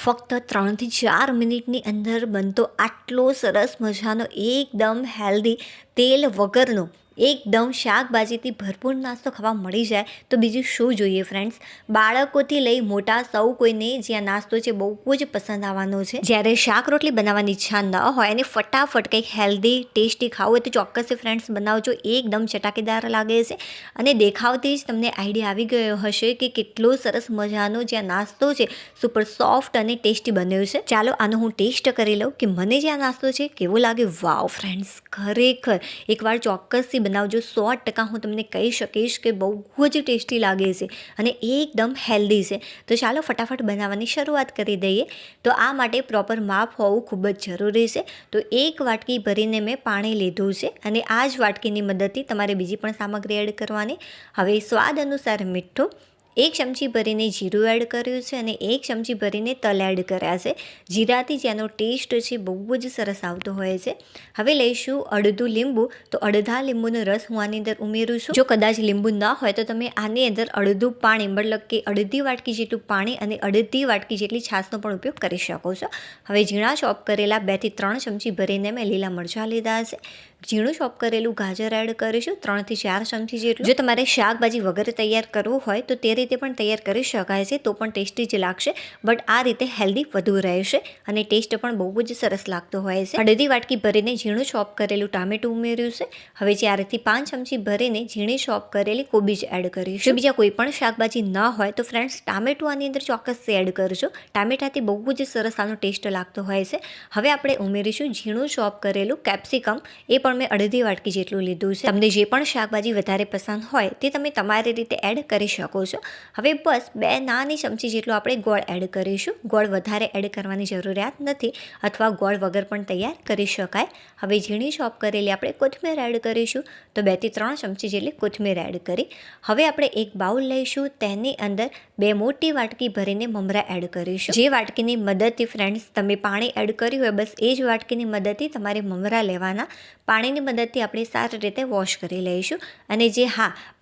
ફક્ત 3 થી 4 મિનિટની અંદર બનતો આટલો સરસ મજાનો એકદમ હેલ્ધી તેલ વગરનો એકદમ શાકભાજીથી ભરપૂર નાસ્તો ખાવા મળી જાય તો બીજું શું જોઈએ ફ્રેન્ડ્સ. બાળકોથી લઈ મોટા સૌ કોઈને જે આ નાસ્તો છે બહુ જ પસંદ આવવાનો છે. જ્યારે શાક રોટલી બનાવવાની ઈચ્છા ન હોય અને ફટાફટ કંઈક હેલ્ધી ટેસ્ટી ખાવું હોય તો ચોક્કસ ફ્રેન્ડ્સ બનાવજો. એકદમ ચટાકેદાર લાગે છે અને દેખાવથી જ તમને આઈડિયા આવી ગયો હશે કે કેટલો સરસ મજાનો જે આ નાસ્તો છે સુપર સોફ્ટ અને ટેસ્ટી બન્યો છે. ચાલો આનો હું ટેસ્ટ કરી લઉં કે મને જે આ નાસ્તો છે કેવો લાગે. વાવ ફ્રેન્ડ્સ, ખરેખર એકવાર ચોક્કસથી બનાવજો. 100% હું તમને કહી શકીશ કે બહુ જ ટેસ્ટી લાગે છે અને એકદમ હેલ્ધી છે. તો ચાલો ફટાફટ બનાવવાની શરૂઆત કરી દઈએ. તો આ માટે પ્રોપર માપ હોવું ખૂબ જ જરૂરી છે. તો 1 વાટકી ભરીને મેં પાણી લીધું છે અને આ જ વાટકીની મદદથી તમારે બીજી પણ સામગ્રી એડ કરવાની. હવે સ્વાદ અનુસાર મીઠું, 1 ચમચી ભરીને જીરું એડ કર્યું છે અને 1 ચમચી ભરીને તલ એડ કર્યા છે. જીરાથી જેનો ટેસ્ટ છે બહુ જ સરસ આવતો હોય છે. હવે લઈશું અડધું લીંબુ. તો અડધા લીંબુનો રસ હું આની અંદર ઉમેરું છું. જો કદાચ લીંબુ ન હોય તો તમે આની અંદર અડધું પાણી મતલબ કે અડધી વાટકી જેટલું પાણી અને અડધી વાટકી જેટલી છાશનો પણ ઉપયોગ કરી શકો છો. હવે ઝીણા ચોપ કરેલા 2 થી 3 ચમચી ભરીને મેં લીલા મરચાં લીધા છે. ઝીણું ચોપ કરેલું ગાજર એડ કરીશું 3 થી 4 ચમચી જેટલું. જો તમારે શાકભાજી વગર તૈયાર કરવું હોય તો તે રીતે પણ તૈયાર કરી શકાય છે, તો પણ ટેસ્ટી જ લાગશે. બટ આ રીતે હેલ્ધી વધુ રહેશે અને ટેસ્ટ પણ બહુ જ સરસ લાગતો હોય છે. અડધી વાટકી ભરીને ઝીણું ચોપ કરેલું ટામેટું ઉમેર્યું છે. હવે 4 થી 5 ચમચી ભરીને ઝીણી ચોપ કરેલી કોબીજ એડ કરીશું. જો બીજા કોઈ પણ શાકભાજી ન હોય તો ફ્રેન્ડ્સ ટામેટું આની અંદર ચોક્કસ એડ કરજો. ટામેટાથી બહુ જ સરસ આનો ટેસ્ટ લાગતો હોય છે. હવે આપણે ઉમેરીશું ઝીણું ચોપ કરેલું કેપ્સિકમ. એ પણ મેં અડધી વાટકી જેટલું લીધું છે. તમને જે પણ શાકભાજી વધારે પસંદ હોય તે તમે તમારી રીતે એડ કરી શકો છો. હવે બસ 2 નાની ચમચી જેટલો આપણે ગોળ એડ કરીશું. ગોળ વધારે એડ કરવાની જરૂરિયાત નથી અથવા ગોળ વગર પણ તૈયાર કરી શકાય. હવે ઝીણી ચોપ કરેલી આપણે કોથમીર એડ કરીશું. તો 2 થી 3 ચમચી જેટલી કોથમીર એડ કરી. હવે આપણે એક બાઉલ લઈશું. તેની અંદર 2 મોટી વાટકી ભરીને મમરા એડ કરીશું. જે વાટકીની મદદથી ફ્રેન્ડ્સ તમે પાણી એડ કર્યું હોય બસ એ જ વાટકીની મદદથી તમારે મમરા લેવાના. પાણીની મદદથી આપણે સારી રીતે વોશ કરી લઈશું. અને જે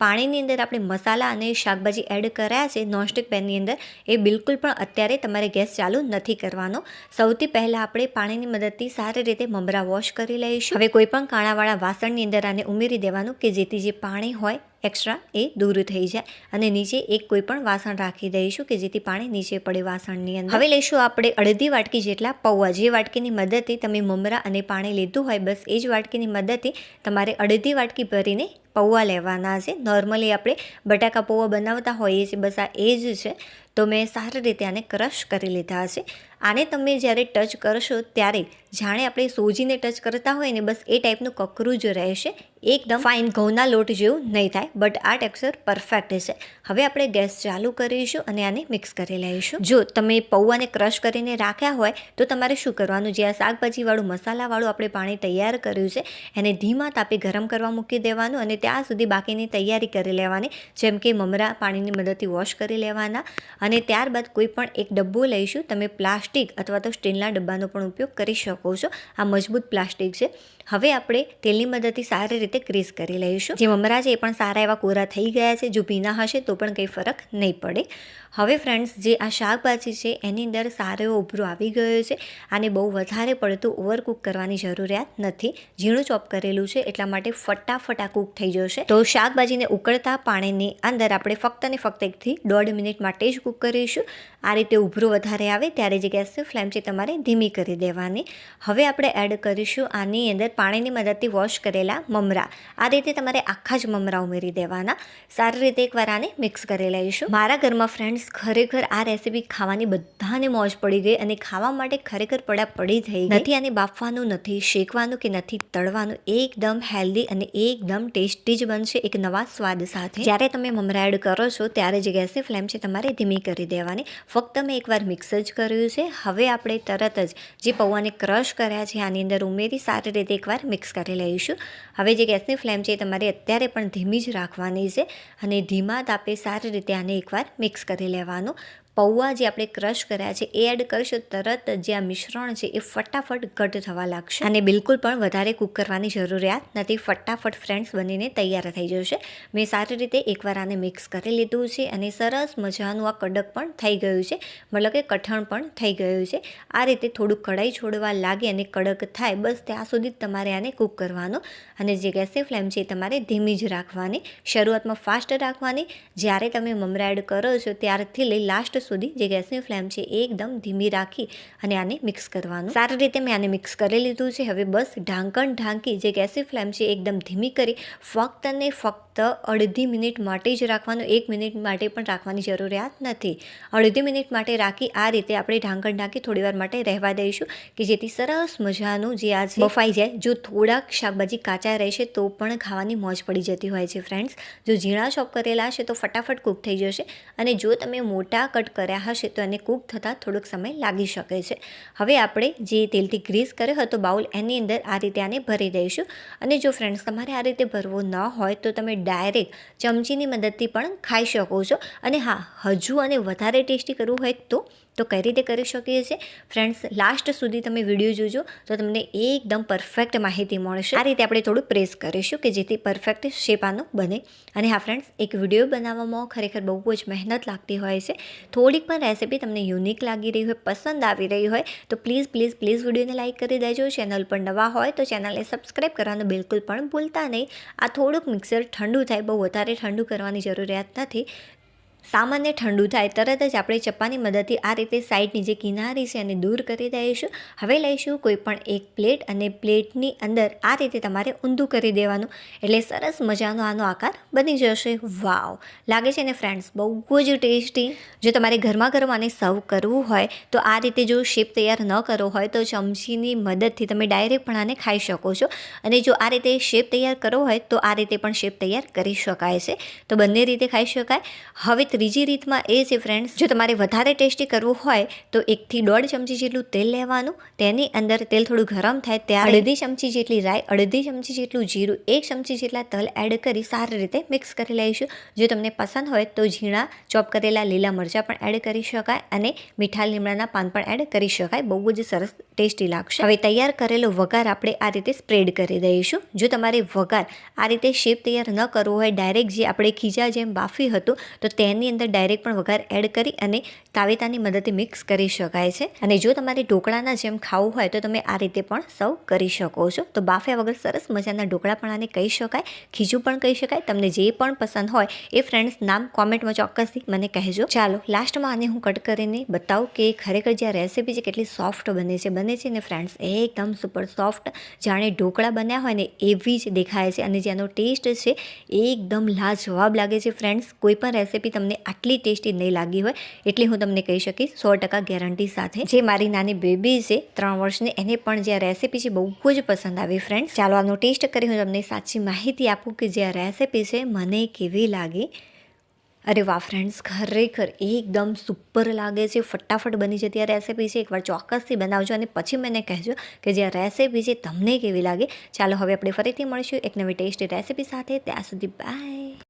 પાણીની અંદર આપણે મસાલા અને શાકભાજી એડ કર્યા છે નોનસ્ટિક પેનની અંદર એ બિલકુલ પણ અત્યારે તમારે ગેસ ચાલુ નથી કરવાનો. સૌથી પહેલાં આપણે પાણીની મદદથી સારી રીતે મમરા વોશ કરી લઈશું. હવે કોઈ પણ કાણાવાળા વાસણની અંદર આને ઉમેરી દેવાનું કે જેથી જે પાણી હોય એક્સ્ટ્રા એ દૂર થઈ જાય અને નીચે એક કોઈ પણ વાસણ રાખી દઈશું કે જેથી પાણી નીચે પડે વાસણની અંદર. હવે લઈશું આપણે અડધી વાટકી જેટલા પૌવા. જે વાટકીની મદદથી તમે મમરા અને પાણી લીધું હોય બસ એ જ વાટકીની મદદથી તમારે અડધી વાટકી ભરીને પૌવા લેવાના છે. નોર્મલી આપણે બટાકા પૌવા બનાવતા હોઈએ છીએ બસ આ એ જ છે. તો મેં સારી રીતે આને ક્રશ કરી લીધા છે. આને તમે જ્યારે ટચ કરશો ત્યારે જાણે આપણે સોજીને ટચ કરતા હોય ને બસ એ ટાઈપનું કકરું જ રહેશે. એકદમ ફાઇન ઘઉંના લોટ જેવું નહીં થાય બટ આ ટેક્સચર પરફેક્ટ છે. હવે આપણે ગેસ ચાલુ કરીશું અને આને મિક્સ કરી લઈશું. જો તમે પૌવાને ક્રશ કરીને રાખ્યા હોય તો તમારે શું કરવાનું, જે આ શાકભાજીવાળું મસાલાવાળું આપણે પાણી તૈયાર કર્યું છે એને ધીમા તાપે ગરમ કરવા મૂકી દેવાનું અને ત્યાં સુધી બાકીની તૈયારી કરી લેવાની. જેમ કે મમરા પાણીની મદદથી વોશ કરી લેવાના અને ત્યારબાદ કોઈ પણ એક ડબ્બો લઈશું. તમે પ્લાસ્ટિક અથવા તો સ્ટીલના ડબ્બાનો પણ ઉપયોગ કરી શકો છો. આ મજબૂત પ્લાસ્ટિક છે. હવે આપણે તેલની મદદથી સારી રીતે ગ્રીસ કરી લઈશું. જે મમરા છે એ પણ સારા એવા કોરા થઈ ગયા છે. જો ભીના હશે તો પણ કંઈ ફરક નહીં પડે. હવે ફ્રેન્ડ્સ જે આ શાકભાજી છે એની અંદર સારો એવો ઉભરો આવી ગયો છે. આને બહુ વધારે પડતું ઓવરકુક કરવાની જરૂરિયાત નથી. ઝીણું ચોપ કરેલું છે એટલા માટે ફટાફટ આ કૂક થઈ જશે. તો શાકભાજીને ઉકળતા પાણીની અંદર આપણે ફક્ત ને ફક્ત 1 થી 1.5 મિનિટ માટે જ કૂક કરીશું. આ રીતે ઉભરો વધારે આવે ત્યારે જે ગેસની ફ્લેમ છે તમારે ધીમી કરી દેવાની. હવે આપણે એડ કરીશું આની અંદર પાણીની મદદથી વોશ કરેલા મમરા. આ રીતે તમારે આખા જ મમરા ઉમેરી દેવાના. સારી રીતે એકવાર આને મિક્સ કરી લઈશું. મારા ઘરમાં ફ્રેન્ડ્સ ખરેખર આ રેસીપી ખાવાની બધાને મોજ પડી ગઈ અને ખાવા માટે ખરેખર પડી થઈ ગઈ. નથી આને બાફવાનું, નથી શેકવાનું કે નથી તળવાનું. એકદમ હેલ્ધી અને એકદમ ટેસ્ટી જ બનશે એક નવા સ્વાદ સાથે. જ્યારે તમે મમરા એડ કરો છો ત્યારે જે ગેસની ફ્લેમ છે તમારે ધીમી કરી દેવાની. ફક્ત મેં એકવાર મિક્સ જ કર્યું છે. હવે આપણે તરત જ જે પૌવાને ક્રશ કર્યા છે આની અંદર ઉમેરી સારી રીતે એકવાર મિક્સ કરી લઈશું. હવે જે ગેસની ફ્લેમ છે તમારે અત્યારે પણ ધીમી જ રાખવાની છે અને ધીમા તાપે સારી રીતે આને એકવાર મિક્સ કરી લેવાનું. પૌવા જે આપણે ક્રશ કર્યા છે એ એડ કરશો, તરત જે આ મિશ્રણ છે એ ફટાફટ ઘટ થવા લાગશે અને બિલકુલ પણ વધારે કૂક કરવાની જરૂરિયાત નથી. ફટાફટ ફ્રેન્ડ્સ બનીને તૈયાર થઈ જશે. મેં સારી રીતે એકવાર આને મિક્સ કરી લીધું છે અને સરસ મજાનું આ કડક પણ થઈ ગયું છે, મતલબ કે કઠણ પણ થઈ ગયું છે. આ રીતે થોડુંક કઢાઈ છોડવા લાગે અને કડક થાય બસ ત્યાં સુધી જ તમારે આને કૂક કરવાનું. અને જે ગેસની ફ્લેમ છે એ તમારે ધીમી જ રાખવાની, શરૂઆતમાં ફાસ્ટ રાખવાની. જ્યારે તમે મમરા એડ કરો છો ત્યારથી લઈ લાસ્ટ સુધી જે ગેસની ફ્લેમ છે એ એકદમ ધીમી રાખી અને આને મિક્સ કરવાનું. સારી રીતે મેં આને મિક્સ કરી લીધું છે. હવે બસ ઢાંકણ ઢાંકી જે ગેસની ફ્લેમ છે એકદમ ધીમી કરી ફક્ત ને ફક્ત અડધી મિનિટ માટે જ રાખવાનું. 1 મિનિટ માટે પણ રાખવાની જરૂરિયાત નથી. અડધી મિનિટ માટે રાખી આ રીતે આપણે ઢાંકણ ઢાંકી થોડીવાર માટે રહેવા દઈશું કે જેથી સરસ મજાનું જે આ બફાઈ જાય. જો થોડાક શાકભાજી કાચા રહેશે તો પણ ખાવાની મોજ પડી જતી હોય છે ફ્રેન્ડ્સ. જો ઝીણા ચોપ કરેલા હશે તો ફટાફટ કૂક થઈ જશે અને જો તમે મોટા કટ કર્યા હશે તો એને કૂક થતાં થોડોક સમય લાગી શકે છે. હવે આપણે જે તેલથી ગ્રીસ કર્યો હતો બાઉલ એની અંદર આ રીતે આને ભરી દઈશું. અને જો ફ્રેન્ડ્સ તમારે આ રીતે ભરવો ન હોય તો તમે ડાયરેક્ટ ચમચીની મદદથી પણ ખાઈ શકો છો. અને હા, હજુ અને વધારે ટેસ્ટી કરવું હોય તો કઈ રીતે કરી શકીએ છીએ ફ્રેન્ડ્સ, લાસ્ટ સુધી તમે વિડીયો જોજો તો તમને એકદમ પરફેક્ટ માહિતી મળશે. આ રીતે આપણે થોડું પ્રેસ કરીશું કે જેથી પરફેક્ટ શેપ આનો બને. અને હા ફ્રેન્ડ્સ, એક વિડીયો બનાવવામાં ખરેખર બહુ જ મહેનત લાગતી હોય છે. થોડીક પણ રેસીપી તમને યુનિક લાગી રહી હોય, પસંદ આવી રહી હોય તો પ્લીઝ વિડીયોને લાઇક કરી દેજો. ચેનલ પર નવા હોય તો ચેનલને સબસ્ક્રાઈબ કરવાનું બિલકુલ પણ ભૂલતા નહીં. આ થોડુંક મિક્સર ઠંડુ થાય, બહુ વધારે ઠંડુ કરવાની જરૂરિયાત નથી. સામાન્ય ઠંડુ થાય તરત જ આપણે ચપ્પાની મદદથી આ રીતે સાઈડની જે કિનારી છે એને દૂર કરી દઈશું. હવે લઈશું કોઈ પણ એક પ્લેટ અને પ્લેટની અંદર આ રીતે તમારે ઊંધું કરી દેવાનું એટલે સરસ મજાનો આનો આકાર બની જશે. વાવ, લાગે છે ને ફ્રેન્ડ્સ બહુ જ ટેસ્ટી. જો તમારે ગરમા ગરમ આને સર્વ કરવું હોય તો આ રીતે જો શેપ તૈયાર ન કરવો હોય તો ચમચીની મદદથી તમે ડાયરેક્ટ પણ આને ખાઈ શકો છો. અને જો આ રીતે શેપ તૈયાર કરવો હોય તો આ રીતે પણ શેપ તૈયાર કરી શકાય છે. તો બંને રીતે ખાઈ શકાય. હવે ત્રીજી રીતમાં એ છે ફ્રેન્ડ્સ, જો તમારે વધારે ટેસ્ટી કરવું હોય તો 1 થી 1.5 ચમચી જેટલું તેલ લેવાનું. તેની અંદર તેલ થોડું ગરમ થાય ત્યારે અડધી ચમચી જેટલી રાઈ, અડધી ચમચી જેટલું જીરું, 1 ચમચી જેટલા તલ એડ કરી સારી રીતે મિક્સ કરી લઈશું. જો તમને પસંદ હોય તો ઝીણા ચોપ કરેલા લીલા મરચાં પણ એડ કરી શકાય અને મીઠા લીમડાના પાન પણ એડ કરી શકાય. બહુ જ સરસ ટેસ્ટી લાગશે. હવે તૈયાર કરેલો વઘાર આપણે આ રીતે સ્પ્રેડ કરી દઈશું. જો તમારે વઘાર આ રીતે શેપ તૈયાર ન કરવો હોય, ડાયરેક્ટ જે આપણે ખીજા જેમ બાફી હતું તો તેની અંદર ડાયરેક્ટ પણ વઘાર એડ કરી અને તાવેતાની મદદથી મિક્સ કરી શકાય છે. અને જો તમારે ઢોકળાના જેમ ખાવું હોય તો તમે આ રીતે પણ સર્વ કરી શકો છો. તો બાફ્યા વગર સરસ મજાના ઢોકળા પણ આને કહી શકાય, ખીચું પણ કહી શકાય. તમને જે પણ પસંદ હોય એ ફ્રેન્ડ્સ નામ કોમેન્ટમાં ચોક્કસથી મને કહેજો. ચાલો લાસ્ટમાં આને હું કટ કરીને બતાવું કે ખરેખર જે આ રેસીપી છે કેટલી સોફ્ટ બને છે ને ફ્રેન્ડ્સ, એકદમ સુપર સોફ્ટ, જાણે ઢોકળા બન્યા હોય ને એવી જ દેખાય છે. અને જેનો ટેસ્ટ છે એકદમ લાજવાબ લાગે છે ફ્રેન્ડ્સ. કોઈ પણ રેસીપી તમને આટલી ટેસ્ટી નહીં લાગી હોય એટલે હું તમને કહી શકીશ 100% ગેરંટી સાથે. જે મારી નાની બેબી છે 3 વર્ષની, એને પણ જે આ રેસીપી છે બહુ જ પસંદ આવી ફ્રેન્ડ્સ. ચાલો આનો ટેસ્ટ કરી હું તમને સાચી માહિતી આપું કે જે આ રેસીપી છે મને કેવી લાગી. અરે વાહ ફ્રેન્ડ્સ, ખરેખર એકદમ સુપર લાગે છે. ફટાફટ બની જતી આ રેસીપી છે. એકવાર ચોક્કસથી બનાવજો અને પછી મને કહેજો કે જે આ રેસીપી છે તમને કેવી લાગે. ચાલો હવે આપણે ફરીથી મળીશું એક નવી ટેસ્ટી રેસીપી સાથે. ત્યાં સુધી બાય.